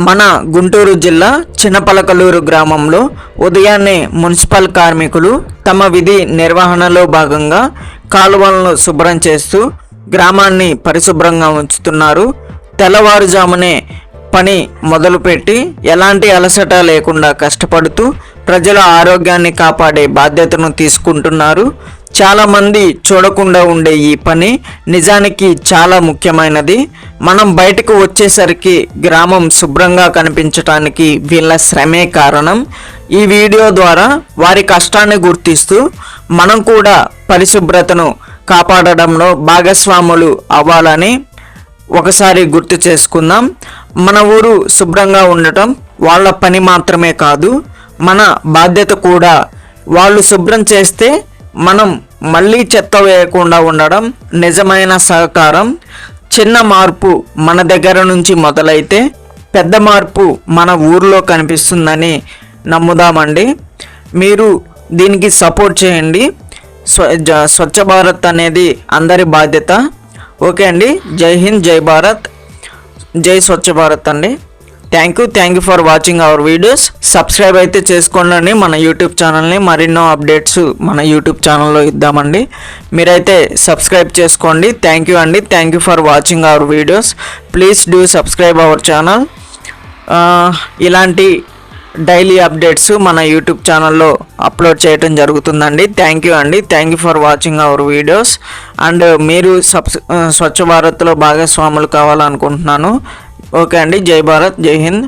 మన గుంటూరు జిల్లా చిన్నపలకలూరు గ్రామంలో ఉదయాన్నే మున్సిపల్ కార్మికులు తమ విధి నిర్వహణలో భాగంగా కాలువలను శుభ్రం చేస్తూ గ్రామాన్ని పరిశుభ్రంగా ఉంచుతున్నారు. తెల్లవారుజామునే పని మొదలుపెట్టి ఎలాంటి అలసట లేకుండా కష్టపడుతూ ప్రజల ఆరోగ్యాన్ని కాపాడే బాధ్యతను తీసుకుంటున్నారు. చాలామంది చూడకుండా ఉండే ఈ పని నిజానికి చాలా ముఖ్యమైనది. మనం బయటకు వచ్చేసరికి గ్రామం శుభ్రంగా కనిపించడానికి వీళ్ళ శ్రమే కారణం. ఈ వీడియో ద్వారా వారి కష్టాన్ని గుర్తిస్తూ మనం కూడా పరిశుభ్రతను కాపాడడంలో భాగస్వాములు అవ్వాలని ఒకసారి గుర్తు చేసుకుందాం. మన ఊరు శుభ్రంగా ఉండటం వాళ్ళ పని మాత్రమే కాదు, మన బాధ్యత కూడా. వాళ్ళు శుభ్రం చేస్తే మనం మళ్ళీ చెత్త వేయకుండా ఉండడం నిజమైన సహకారం. చిన్న మార్పు మన దగ్గర నుంచి మొదలైతే పెద్ద మార్పు మన ఊర్లో కనిపిస్తుందని నమ్ముదామండి. మీరు దీనికి సపోర్ట్ చేయండి. స్వచ్ఛ భారత్ అనేది అందరి బాధ్యత. ఓకే అండి. జై హింద్, జై భారత్, జై స్వచ్ఛ భారత్ అండి. Thank you for watching our videos. Subscribe అయితే చేసుకోండి మన యూట్యూబ్ ఛానల్ని. మరెన్నో అప్డేట్స్ మన యూట్యూబ్ ఛానల్లో ఇద్దామండి. మీరైతే సబ్స్క్రైబ్ చేసుకోండి. థ్యాంక్ యూ అండి. Thank you for watching our videos. Please do subscribe our channel. ఇలాంటి డైలీ అప్డేట్స్ మన యూట్యూబ్ ఛానల్లో అప్లోడ్ చేయడం జరుగుతుందండి. థ్యాంక్ యూ అండి. Thank you for watching our videos. And మీరు స్వచ్ఛ భారత్లో భాగస్వాములు కావాలనుకుంటున్నాను. ఓకే అండి. జై భారత్, జై హింద్.